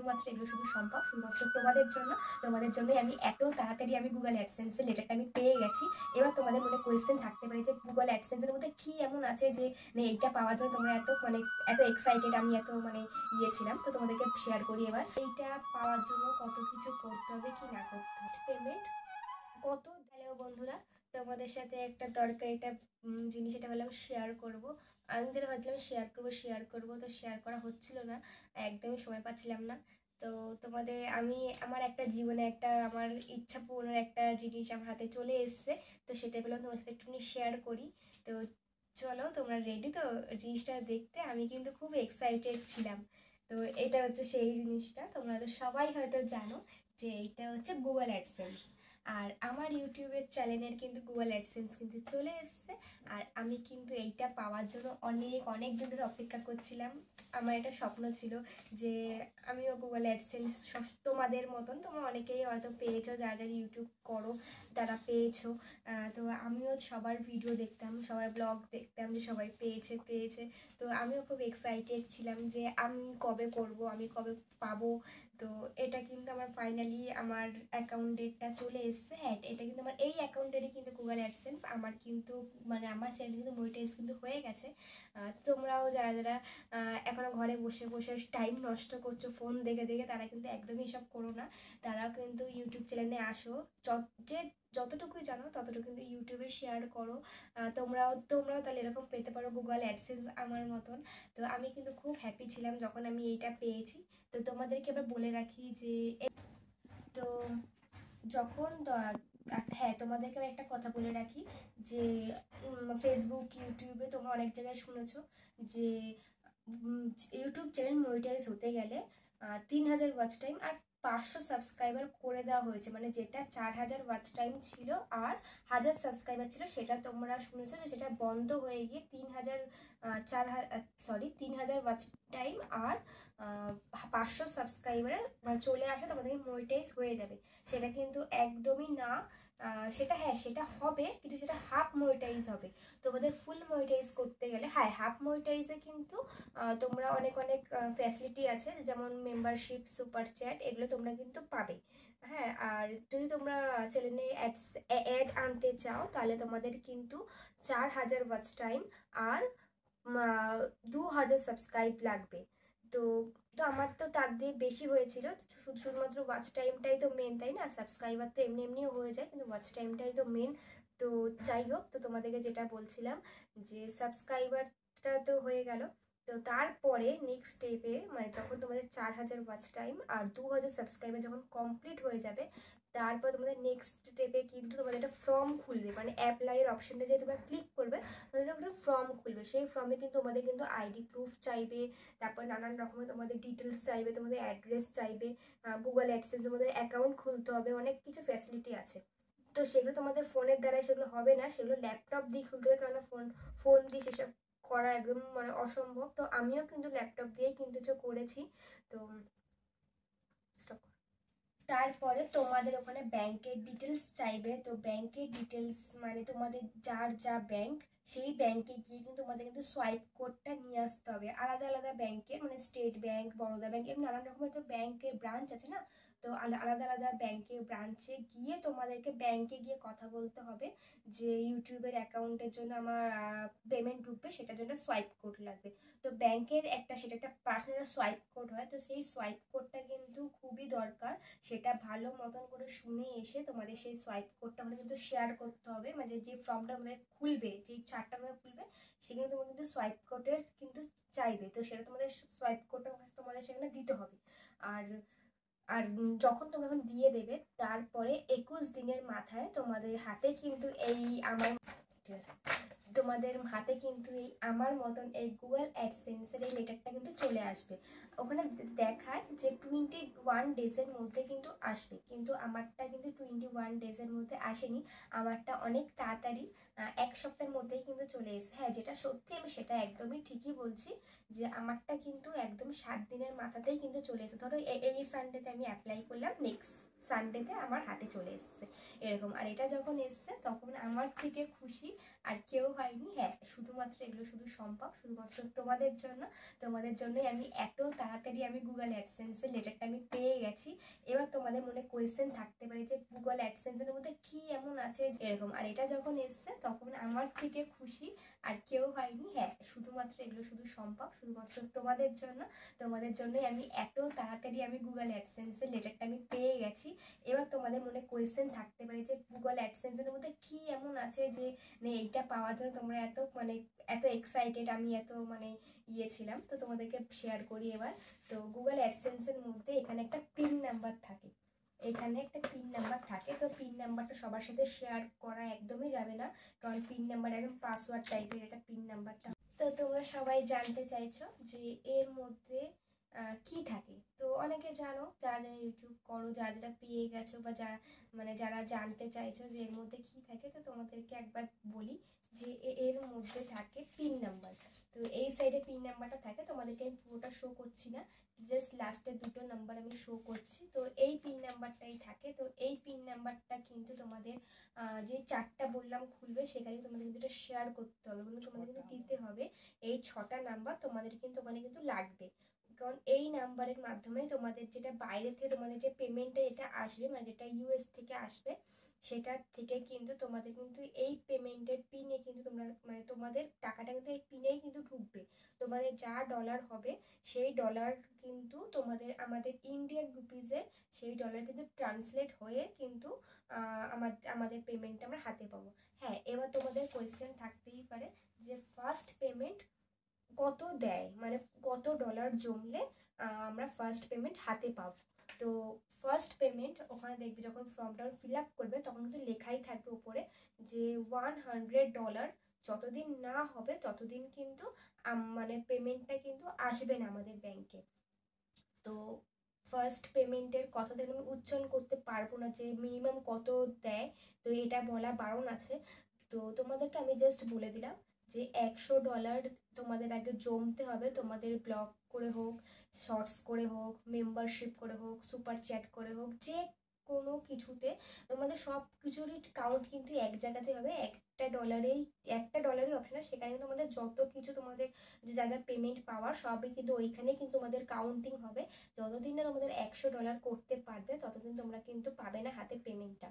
শুধুমাত্র এগুলো শুধু সম্ভব শুধুমাত্র তোমাদের জন্যই আমি এত তাড়াতাড়ি আমি গুগল অ্যাডসেন্সের লেটারটা আমি পেয়ে গেছি। এবার তোমাদের মনে কোয়েশ্চেন থাকতে পারে যে গুগল অ্যাডসেন্সের মধ্যে কি এমন আছে যে এইটা পাওয়ার জন্য তোমরা এত এক্সাইটেড, আমি এত ছিলাম। তো তোমাদেরকে শেয়ার করি এবার এইটা পাওয়ার জন্য কত কিছু করতে হবে কি না করতে হবে, পেমেন্ট কত। হ্যালো বন্ধুরা, তোমাদের সাথে একটা দরকারি একটা জিনিস এটা বললাম শেয়ার করব। আমি যেটা ভাবছিলাম শেয়ার করব তো শেয়ার করা হচ্ছিল না, একদমই সময় পাচ্ছিলাম না। তো আমার একটা জীবনে একটা আমার ইচ্ছা পূরণের একটা জিনিস আমার হাতে চলে এসছে। তো সেটা বললাম তোমার সাথে একটুখানি শেয়ার করি। তো চলো, তোমরা রেডি তো জিনিসটা দেখতে? আমি কিন্তু খুব এক্সাইটেড ছিলাম। তো এটা হচ্ছে সেই জিনিসটা, তোমরা তো সবাই হয়তো জানো যে এইটা হচ্ছে গুগল অ্যাডসেন্স। আর আমার ইউটিউবের চ্যানেলের কিন্তু গুগল অ্যাডসেন্স কিন্তু চলে এসছে। আর আমি কিন্তু এইটা পাওয়ার জন্য অনেক দিন ধরে অপেক্ষা করছিলাম। আমার একটা স্বপ্ন ছিল যে আমিও গুগল অ্যাডসেন্স, তোমাদের মতন তোমরা অনেকেই হয়তো পেয়েছো, যারা ইউটিউব করো তারা পেয়েছো। তো আমিও সবার ভিডিও দেখতাম, সবার ব্লগ দেখতাম যে সবাই পেয়েছে। তো আমিও খুব এক্সাইটেড ছিলাম যে আমি কবে করব, আমি কবে পাবো। তো এটা কিন্তু আমার ফাইনালি আমার অ্যাকাউন্টেরটা চলে এসছে। হ্যাঁ, এটা কিন্তু আমার এই অ্যাকাউন্টেরই কিন্তু গুগল অ্যাডসেন্স আমার কিন্তু আমার চ্যানেল কিন্তু মনিটাইজ কিন্তু হয়ে গেছে। তোমরাও যারা এখনো ঘরে বসে বসে টাইম নষ্ট করছো ফোন দেখে দেখে, তারা কিন্তু একদমই এসব করো না। তারাও কিন্তু ইউটিউব চ্যানেলে আসো, যে যতটুকুই জানো ততটুকু কিন্তু ইউটিউবে শেয়ার করো। তোমরাও তাহলে এরকম পেতে পারো গুগল অ্যাডসেন্স আমার মতন। তো আমি কিন্তু খুব হ্যাপি ছিলাম যখন আমি এইটা পেয়েছি। তো তোমাদেরকে এবার বলে রাখি যে তো যখন হ্যাঁ, তোমাদেরকে আমি একটা কথা বলে রাখি যে ফেসবুক ইউটিউবে তোমরা অনেক জায়গায় শুনেছো যে ইউটিউব চ্যানেল মনিটাইজ হতে গেলে 3000 ওয়াচ টাইম আর 500 সাবস্ক্রাইবার করে দেওয়া হয়েছে। মানে যেটা 4000 ওয়াচ টাইম ছিল আর 1000 সাবস্ক্রাইবার ছিল, সেটা তোমরা শুনেছো যে সেটা বন্ধ হয়ে গিয়ে 3000 ওয়াচ টাইম আর 500 সাবস্ক্রাইবারে চলে আসে, তোমাদের মনিটাইজ হয়ে যাবে। সেটা কিন্তু একদমই না। সেটা হবে, কিন্তু সেটা হাফ মনিটাইজ হবে। তোমাদের ফুল মনিটাইজ করতে গেলে, হ্যাঁ, হাফ মনিটাইজে কিন্তু তোমরা অনেক ফ্যাসিলিটি আছে, যেমন মেম্বারশিপ, সুপার চ্যাট, এগুলো তোমরা কিন্তু পাবে। হ্যাঁ, আর যদি তোমরা চ্যানেলে অ্যাড আনতে চাও তাহলে তোমাদের কিন্তু 4000 ওয়াচ টাইম আর 2000 সাবস্ক্রাইব লাগবে। তো তো আমার তো তার দিয়ে বেশি হয়েছিল। শুধুমাত্র ওয়াচ টাইমটাই তো মেন, তাই না? সাবস্ক্রাইবার তো এমনিও হয়ে যায়, কিন্তু ওয়াচ টাইমটাই তো মেন। তো যাই হোক, তো তোমাদেরকে যেটা বলছিলাম যে সাবস্ক্রাইবারটা তো হয়ে গেল। তো তারপরে নেক্সট স্টেপে যখন তোমাদের 4000 ওয়াচ টাইম আর 2000 সাবস্ক্রাইবার যখন কমপ্লিট হয়ে যাবে, তারপর তোমাদের নেক্সট স্টেপে কিন্তু তোমাদের একটা ফর্ম খুলবে। অ্যাপ্লাইয়ের অপশনটা যে তোমরা ক্লিক করবে, তোমাদের একটা ফর্ম খুলবে। সেই ফর্মে কিন্তু তোমাদের কিন্তু আইডি প্রুফ চাইবে, তারপর নানান রকমের তোমাদের ডিটেলস চাইবে, তোমাদের অ্যাড্রেস চাইবে, গুগল অ্যাডসেন্স তোমাদের অ্যাকাউন্ট খুলতে হবে, অনেক কিছু ফ্যাসিলিটি আছে। তো সেগুলো তোমাদের ফোনের দ্বারা সেগুলো হবে না, সেগুলো ল্যাপটপ দিয়ে খুলতে হবে, কারণ ফোন দিয়ে সেসব করা একদম অসম্ভব। তো আমিও কিন্তু ল্যাপটপ দিয়েই কিন্তু করেছি। তো স্টপ। তারপরে তোমাদের ওখানে ব্যাংকের ডিটেলস চাইবে। তো ব্যাংকের ডিটেলস তোমাদের যার যা ব্যাংক, সেই ব্যাংকে গিয়ে কিন্তু তোমাদের কিন্তু সোয়াইপ কোডটা নিয়ে আসতে হবে। আলাদা আলাদা ব্যাংকের, স্টেট ব্যাংক, বরোদা ব্যাংক, এমনি নানান রকমের তো ব্যাংকের ব্রাঞ্চ আছে না। তো আলাদা আলাদা ব্যাংকের ব্রাঞ্চে গিয়ে তোমাদেরকে ব্যাংকে গিয়ে কথা বলতে হবে যে ইউটিউবের অ্যাকাউন্টের জন্য আমার পেমেন্ট ঢুকবে, সেটার জন্য সোয়াইপ কোড লাগবে। তো ব্যাংকের সেটা একটা পার্সোনাল সোয়াইপ কোড হয়। তো সেই সোয়াইপ কোডটা কিন্তু খুবই দরকার। সেটা ভালো মতন করে শুনে এসে তোমাদের সেই সোয়াইপ কোডটা কিন্তু শেয়ার করতে হবে। যে ফর্মটা খুলবে, যে চার্টটা খুলবে, সেখানে তোমার কিন্তু সোয়াইপ কোডের কিন্তু চাইবে। তো সেটা তোমাদের সোয়াইপ কোডটা তোমাদের সেখানে দিতে হবে। আর আর যখন তোমরা দিয়ে দেবে, তারপরে 21 দিনের মাথায় তোমাদের হাতে কিন্তু তোমাদের হাতে কিন্তু এই আমার মতন এই গুগল অ্যাডসেন্সের এই লেটারটা কিন্তু চলে আসবে। ওখানে দেখায় যে 21 ডেজের মধ্যে কিন্তু আসবে, কিন্তু আমারটা কিন্তু 21 ডেজের মধ্যে আসেনি। আমারটা অনেক তাড়াতাড়ি 1 সপ্তাহের মধ্যেই কিন্তু চলে এসেছে। হ্যাঁ, যেটা সত্যি আমি সেটা একদমই ঠিকই বলছি যে আমারটা কিন্তু একদম 7 দিনের মাথাতেই কিন্তু চলে এসেছে। ধরো এই সানডেতে আমি অ্যাপ্লাই করলাম, নেক্সট সানডেতে আমার হাতে চলে এসছে এরকম। আর এটা যখন এসছে তখন আমার থেকে খুশি আর কেউ হয়নি। হ্যাঁ, শুধুমাত্র এগুলো শুধু সম্ভব শুধুমাত্র তোমাদের জন্য। তোমাদের জন্যই আমি এত তাড়াতাড়ি আমি গুগল অ্যাডসেন্সের লেটারটা আমি পেয়ে গেছি। এবার তোমাদের মনে কোয়েশ্চেন থাকতে পারে যে গুগল অ্যাডসেন্সের মধ্যে কি এমন আছে এরকম। আর এটা যখন এসছে তখন আমার থেকে খুশি আর কেউ হয়নি। হ্যাঁ, শুধুমাত্র এগুলো শুধু সম্ভব শুধুমাত্র তোমাদের জন্য। তোমাদের জন্যই আমি এত তাড়াতাড়ি আমি গুগল অ্যাডসেন্সের লেটারটা আমি পেয়ে গেছি। এবার তোমাদের মনে কোয়েশ্চেন থাকতে পারে যে গুগল অ্যাডসেন্সের মধ্যে কি এমন আছে যে এইটা পাওয়ার জন্য তোমরা এত এক্সাইটেড। আমি এত ছিলাম। তো তোমাদেরকে শেয়ার করি এবার। তো গুগল অ্যাডসেন্সের মধ্যে এখানে একটা পিন নাম্বার থাকে, এখানে একটা পিন নাম্বার থাকে। তো পিন নাম্বারটা সবার সাথে শেয়ার করা একদমই যাবে না, কারণ পিন নাম্বার একদম পাসওয়ার্ড টাইপের এটা পিন নাম্বারটা। তো তোমরা সবাই জানতে চাইছো যে এর মধ্যে কি থাকে। তো অনেকে জানো, যারা যারা ইউটিউব করো, যারা যারা পেয়ে গেছো বা যারা জানতে চাইছো যে এর মধ্যে কি থাকে, তো তোমাদেরকে একবার বলি যে এর মধ্যে থাকে পিন নাম্বার। তো এই সাইডে পিন নাম্বারটা থাকে, তোমাদেরকে আমি পুরোটা শো করছি না, জাস্ট লাস্টের দুটো নাম্বার আমি শো করছি। তো এই পিন নাম্বারটাই থাকে। তো এই পিন নাম্বারটা কিন্তু তোমাদের যে চারটা বললাম খুলবে, সেখানে তোমাদের কিন্তু এটা শেয়ার করতে হবে, তোমাদের কিন্তু দিতে হবে। এই 6টা নাম্বার তোমাদের কিন্তু ওখানে কিন্তু লাগবে, কারণ এই নাম্বারের মাধ্যমে তোমাদের যেটা বাইরে থেকে তোমাদের যে পেমেন্টটা যেটা আসবে, যেটা ইউএস থেকে আসবে, সেটার থেকে কিন্তু তোমাদের কিন্তু এই পেমেন্টের পিনে কিন্তু তোমরা তোমাদের টাকাটা কিন্তু এই পিনেই কিন্তু ঢুকবে। তোমাদের যা ডলার হবে সেই ডলার কিন্তু আমাদের ইন্ডিয়ান রুপিজে সেই ডলার কিন্তু ট্রান্সলেট হয়ে কিন্তু আমাদের পেমেন্টটা আমরা হাতে পাবো। হ্যাঁ, এবার তোমাদের কোয়েশ্চেন থাকতেই পারে যে ফার্স্ট পেমেন্ট কত দেয়, কত ডলার জমলে আমরা ফার্স্ট পেমেন্ট হাতে পাবো। তো ফার্স্ট পেমেন্ট ওখানে দেখবে যখন ফর্মটা ফিল আপ করবে তখন কিন্তু লেখাই থাকবে উপরে যে $100 যতদিন না হবে ততদিন কিন্তু পেমেন্টটা কিন্তু আসবে না আমাদের ব্যাংকে। তো ফার্স্ট পেমেন্টের কথাটা আমি উচ্চারণ করতে পারবো না যে মিনিমাম কত দেয়, তো এটা বলা বারণ আছে। তো তোমাদেরকে আমি জাস্ট বলে দিলাম যে $100 তোমাদের আগে জমতে হবে, তোমাদের ব্লগ করে হোক, শর্টস করে হোক, মেম্বারশিপ করে হোক, সুপার চ্যাট করে হোক, যে কোনো কিছুতে তোমাদের সব কিছুরই কাউন্ট কিন্তু এক জায়গাতে হবে। একটা ডলারই অপশন, সেখানে তোমাদের যত কিছু তোমাদের যে যা যা পেমেন্ট পাওয়ার সবই কিন্তু ওইখানেই কিন্তু তোমাদের কাউন্টিং হবে। যতদিন না তোমাদের $100 করতে পারবে ততদিন তোমরা কিন্তু পাবে না হাতে পেমেন্টটা।